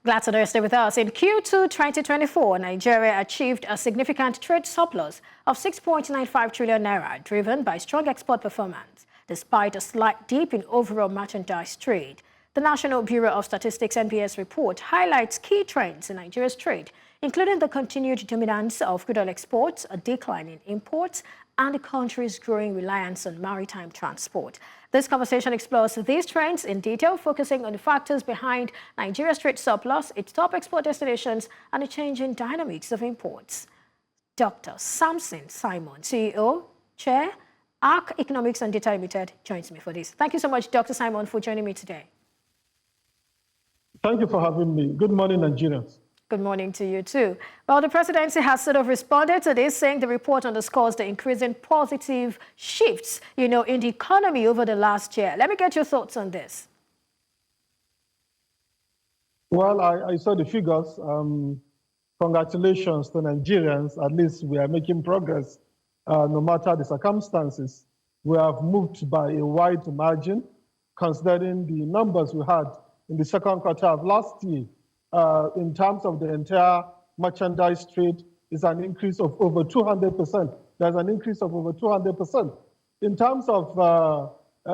Glad to know you stay with us. In Q2 2024, Nigeria achieved a significant trade surplus of 6.95 trillion naira, driven by strong export performance, despite a slight dip in overall merchandise trade. The National Bureau of Statistics (NBS) report highlights key trends in Nigeria's trade, including the continued dominance of crude oil exports, a decline in imports, and the country's growing reliance on maritime transport. This conversation explores these trends in detail, focusing on the factors behind Nigeria's trade surplus, its top export destinations, and the changing dynamics of imports. Dr. Samson Simon, CEO, Chair, ARC Economics and Data Limited, joins me for this. Thank you so much, Dr. Simon, for joining me today. Thank you for having me. Good morning, Nigerians. Good morning to you too. Well, the presidency has sort of responded to this, saying the report underscores the increasing positive shifts, in the economy over the last year. Let me get your thoughts on this. Well, I saw the figures. Congratulations to Nigerians. At least we are making progress, no matter the circumstances. We have moved by a wide margin, considering the numbers we had in the second quarter of last year. In terms of the entire merchandise trade, is an increase of over 200%. There's an increase of over 200%. In terms of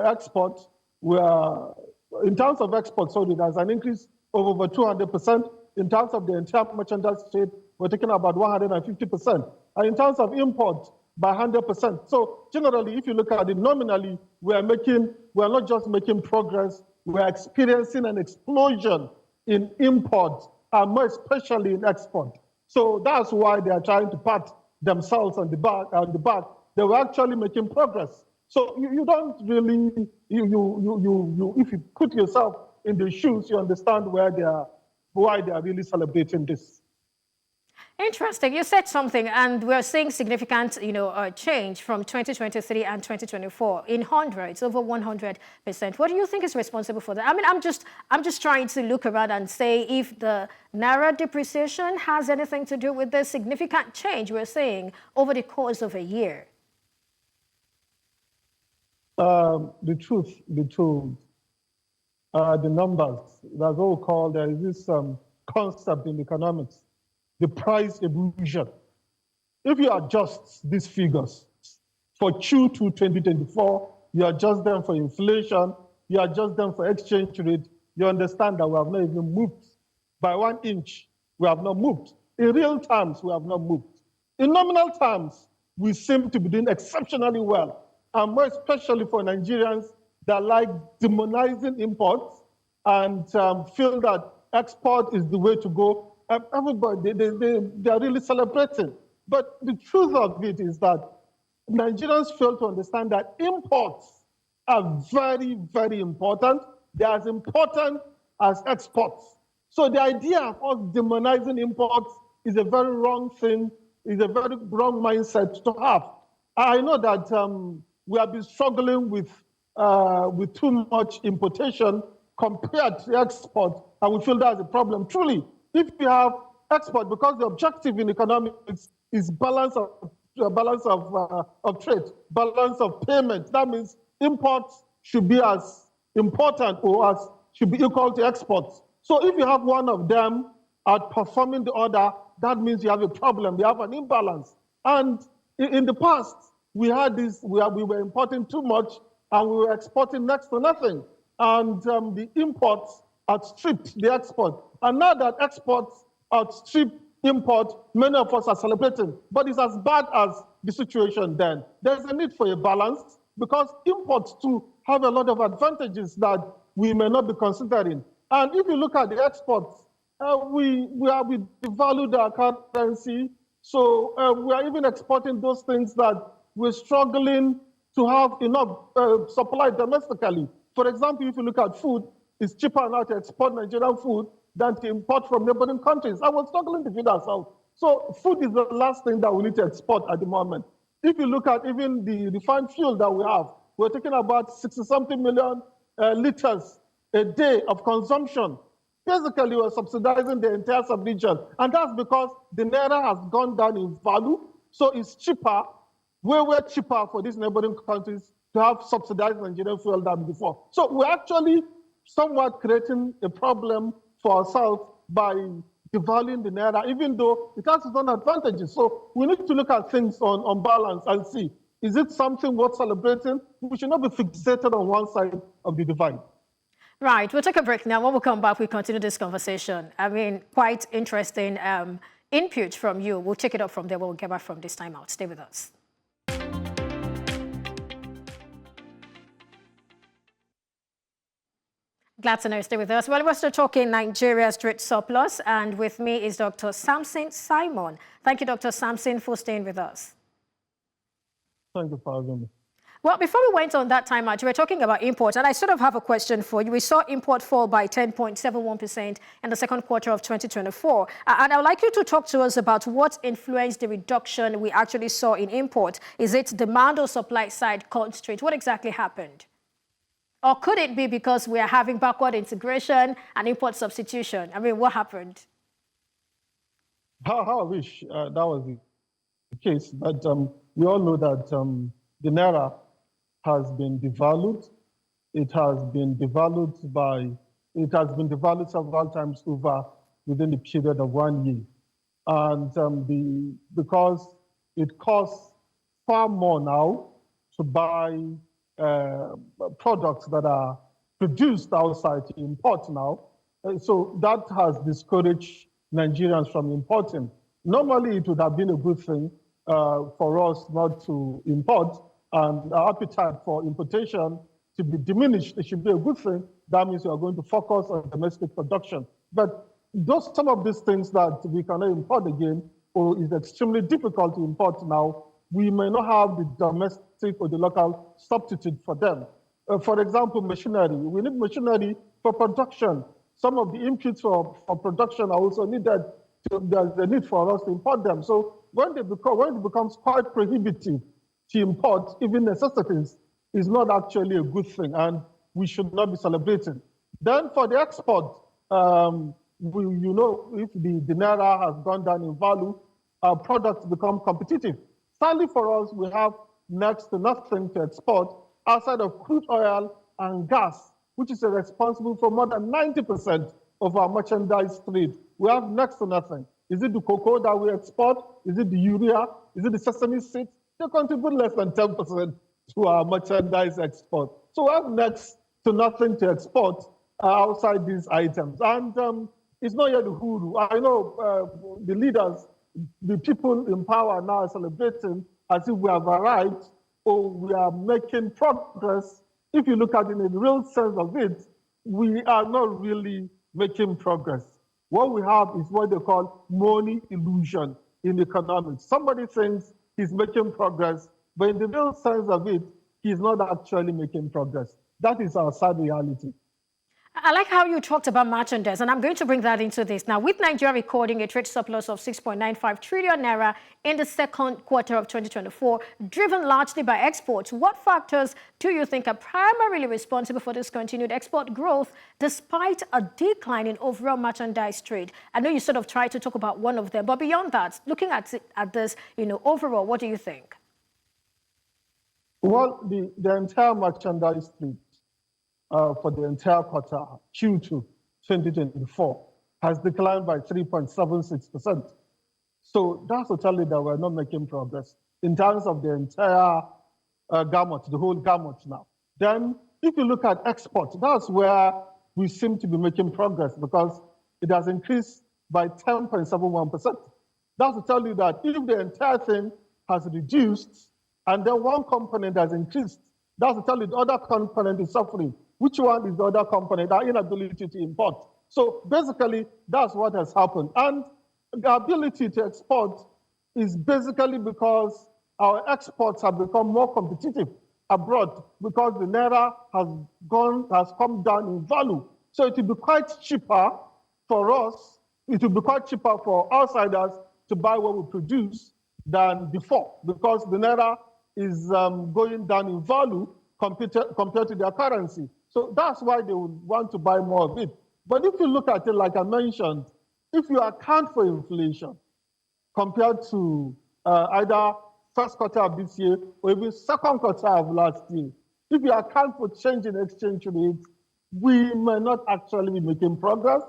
export, there's an increase of over 200%. In terms of the entire merchandise trade, we're talking about 150%. And in terms of import, by 100%. So generally, if you look at it nominally, we are not just making progress, we are experiencing an explosion in import, and more especially in export. So that's why they are trying to pat themselves on the back. They were actually making progress. So you don't really, if you put yourself in the shoes, you understand why they are really celebrating this. Interesting. You said something, and we're seeing significant, change from 2023 and 2024 in hundreds, over 100%. What do you think is responsible for that? I mean, I'm just trying to look around and say if the naira depreciation has anything to do with the significant change we're seeing over the course of a year. The truth, the numbers. That's what we call. There is this concept in economics. The price evolution. If you adjust these figures for Q2 2024, you adjust them for inflation, you adjust them for exchange rate, you understand that we have not even moved. By 1 inch, we have not moved. In real terms, we have not moved. In nominal terms, we seem to be doing exceptionally well, and more especially for Nigerians that like demonizing imports and feel that export is the way to go. Everybody, they are really celebrating. But the truth of it is that Nigerians fail to understand that imports are very, very important. They're as important as exports. So the idea of us demonizing imports is a very wrong thing, is a very wrong mindset to have. I know that we have been struggling with too much importation compared to export, and we feel that's a problem. Truly, if you have export, because the objective in economics is balance of trade, balance of payment. That means imports should be as important or should be equal to exports. So if you have one of them outperforming the other, that means you have a problem. You have an imbalance. And in the past, we had this. We were importing too much, and we were exporting next to nothing. And the imports outstripped the export. And now that exports outstrip import, many of us are celebrating. But it's as bad as the situation then. There's a need for a balance because imports too have a lot of advantages that we may not be considering. And if you look at the exports, we devalued our currency. So we are even exporting those things that we're struggling to have enough supply domestically. For example, if you look at food, it's cheaper now to export Nigerian food than to import from neighboring countries. I was struggling to feed ourselves. So food is the last thing that we need to export at the moment. If you look at even the refined fuel that we have, we're talking about 60-something million liters a day of consumption. Basically, we're subsidizing the entire sub-region. And that's because the naira has gone down in value. So it's cheaper, way cheaper for these neighboring countries to have subsidized Nigerian fuel than before. So we're actually somewhat creating a problem for ourselves by devaluing the naira, even though it has its own advantages. So we need to look at things on balance and see, is it something worth celebrating? We should not be fixated on one side of the divide. Right, we'll take a break now. When we come back, we continue this conversation. I mean, quite interesting input from you. We'll take it up from there when we get back from this time out. Stay with us. Glad to know you stay with us. Well, we're still talking Nigeria's trade surplus, and with me is Dr. Samson Simon. Thank you, Dr. Samson, for staying with us. Thank you for having me. Well, before we went on that time out, you were talking about imports, and I sort of have a question for you. We saw import fall by 10.71% in the second quarter of 2024. And I would like you to talk to us about what influenced the reduction we actually saw in import. Is it demand or supply side constraint? What exactly happened? Or could it be because we are having backward integration and import substitution? I mean, what happened? How I wish that was the case. But we all know that the naira has been devalued. It has been devalued several times over within the period of 1 year. And because it costs far more now to buy products that are produced outside to import now. So that has discouraged Nigerians from importing. Normally, it would have been a good thing for us not to import, and our appetite for importation to be diminished. It should be a good thing. That means we are going to focus on domestic production. But some of these things that we cannot import again, or is extremely difficult to import now, we may not have the domestic or the local substitute for them. For example, machinery. We need machinery for production. Some of the inputs for production are also needed. There's a need for us to import them. So when it becomes quite prohibitive to import even necessities, is not actually a good thing, and we should not be celebrating. Then for the export, if the naira has gone down in value, our products become competitive. Sadly for us, we have next to nothing to export outside of crude oil and gas, which is responsible for more than 90% of our merchandise trade. We have next to nothing. Is it the cocoa that we export? Is it the urea? Is it the sesame seeds? They contribute less than 10% to our merchandise export. So we have next to nothing to export outside these items. And it's not yet the hoodoo. I know the leaders, the people in power now are celebrating as if we have arrived or we are making progress. If you look at it in the real sense of it, we are not really making progress. What we have is what they call money illusion in economics. Somebody thinks he's making progress, but in the real sense of it, he's not actually making progress. That is our sad reality. I like how you talked about merchandise, and I'm going to bring that into this. Now, with Nigeria recording a trade surplus of 6.95 trillion naira in the second quarter of 2024, driven largely by exports, what factors do you think are primarily responsible for this continued export growth despite a decline in overall merchandise trade? I know you sort of tried to talk about one of them, but beyond that, looking at this, overall, what do you think? Well, the entire merchandise trade for the entire quarter, Q2 2024, has declined by 3.76%. So that's to tell you that we're not making progress in terms of the entire gamut, the whole gamut now. Then, if you look at export, that's where we seem to be making progress because it has increased by 10.71%. That's to tell you that if the entire thing has reduced and then one component has increased, that's to tell you the other component is suffering. Which one is the other component? Our inability to import. So basically, that's what has happened. And the ability to export is basically because our exports have become more competitive abroad because the naira has come down in value. So it will be quite cheaper for us, it will be quite cheaper for outsiders to buy what we produce than before because the naira is going down in value compared to their currency. So that's why they would want to buy more of it. But if you look at it, like I mentioned, if you account for inflation compared to either first quarter of this year or even second quarter of last year, if you account for change in exchange rate, we may not actually be making progress.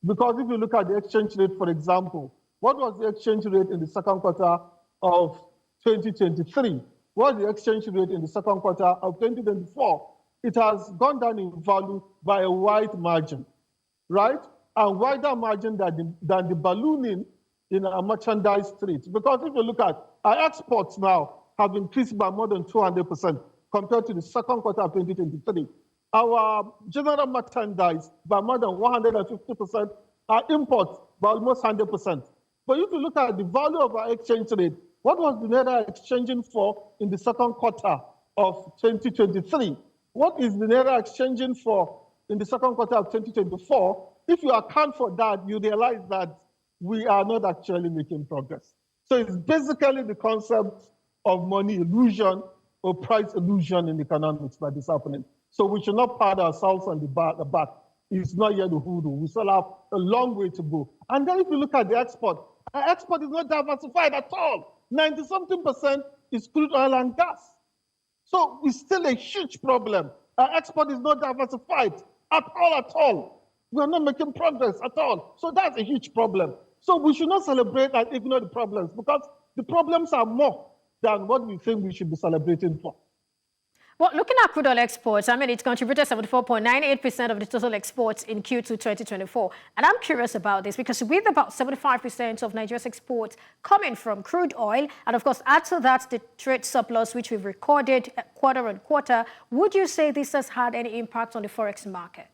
Because if you look at the exchange rate, for example, what was the exchange rate in the second quarter of 2023? What was the exchange rate in the second quarter of 2024? It has gone down in value by a wide margin, right? A wider margin than the ballooning in our merchandise trade. Because if you look at our exports now have increased by more than 200% compared to the second quarter of 2023. Our general merchandise by more than 150%, our imports by almost 100%. But if you look at the value of our exchange rate, what was the Naira exchanging for in the second quarter of 2023? What is the Naira exchanging for in the second quarter of 2024? If you account for that, you realize that we are not actually making progress. So it's basically the concept of money illusion or price illusion in economics that is happening. So we should not pat ourselves on the back. It's not yet the hoodoo. We still have a long way to go. And then if you look at the export, our export is not diversified at all. 90-something% is crude oil and gas. So it's still a huge problem. Our export is not diversified at all. We are not making progress at all. So that's a huge problem. So we should not celebrate and ignore the problems because the problems are more than what we think we should be celebrating for. Well, looking at crude oil exports, I mean, it contributed 74.98% of the total exports in Q2 2024. And I'm curious about this because with about 75% of Nigeria's exports coming from crude oil, and of course, add to that the trade surplus, which we've recorded quarter on quarter, would you say this has had any impact on the forex market?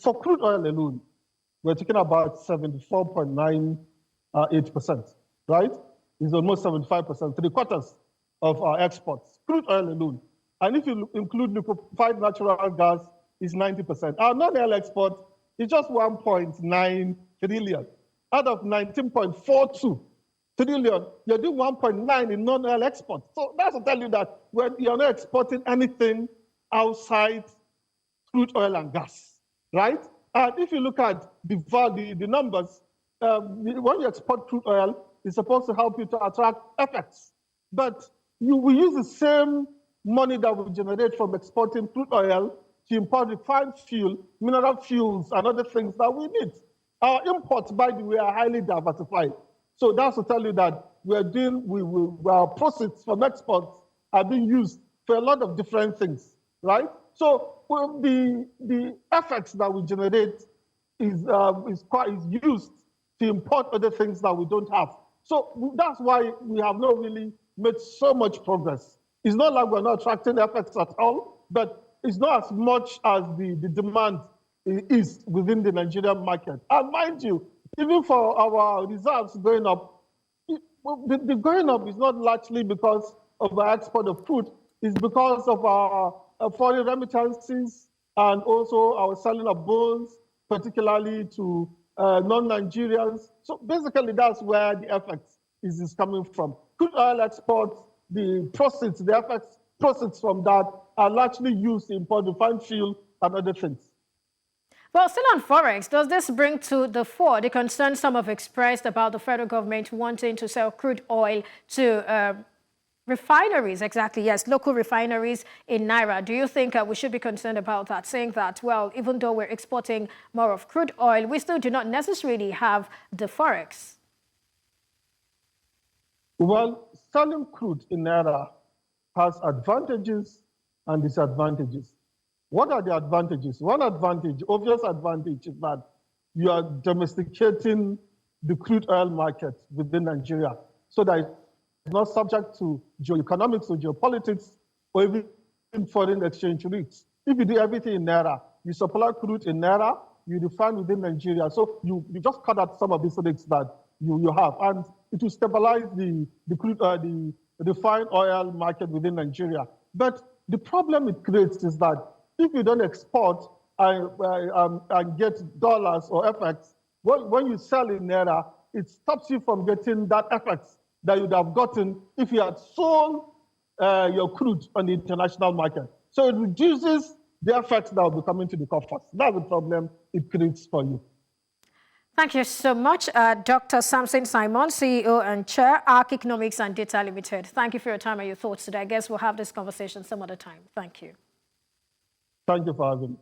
For crude oil alone, we're talking about 74.98%, right? It's almost 75%, 3/4 of our exports, crude oil alone. And if you include liquefied natural gas, it's 90%. Our non-oil export is just 1.9 trillion. Out of 19.42 trillion, you're doing 1.9 in non-oil export. So that's to tell you that you're not exporting anything outside crude oil and gas, right? And if you look at the numbers, when you export crude oil, it's supposed to help you to attract FX. But we use the same money that we generate from exporting crude oil to import refined fuel, mineral fuels, and other things that we need. Our imports, by the way, are highly diversified. So that's to tell you that our proceeds from exports are being used for a lot of different things, right? So the FX that we generate is used to import other things that we don't have. So that's why we have not really made so much progress. It's not like we're not attracting FX at all, but it's not as much as the demand is within the Nigerian market. And mind you, even for our reserves going up, the going up is not largely because of our export of crude, it's because of our foreign remittances and also our selling of bonds, particularly to non-Nigerians. So basically, that's where the FX is coming from. Crude oil exports, the proceeds, the FX proceeds from that are largely used to import refined fuel and other things. Well, still on Forex, does this bring to the fore the concerns some have expressed about the federal government wanting to sell crude oil to refineries, exactly, yes, local refineries in Naira? Do you think we should be concerned about that, saying that, well, even though we're exporting more of crude oil, we still do not necessarily have the Forex? Well, selling crude in Naira has advantages and disadvantages. What are the advantages? One advantage, obvious advantage, is that you are domesticating the crude oil market within Nigeria so that it's not subject to geoeconomics or geopolitics or even foreign exchange rates. If you do everything in Naira, you supply crude in Naira, you refine within Nigeria. So you just cut out some of these risks that you have, and it will stabilize the refined oil market within Nigeria. But the problem it creates is that if you don't export and get dollars or FX, when you sell in Naira, it stops you from getting that FX that you'd have gotten if you had sold your crude on the international market. So it reduces the effects that will be coming to the coffers. That's the problem it creates for you. Thank you so much, Dr. Samson Simon, CEO and Chair, ARC Economics and Data Limited. Thank you for your time and your thoughts today. I guess we'll have this conversation some other time. Thank you. Thank you for having me.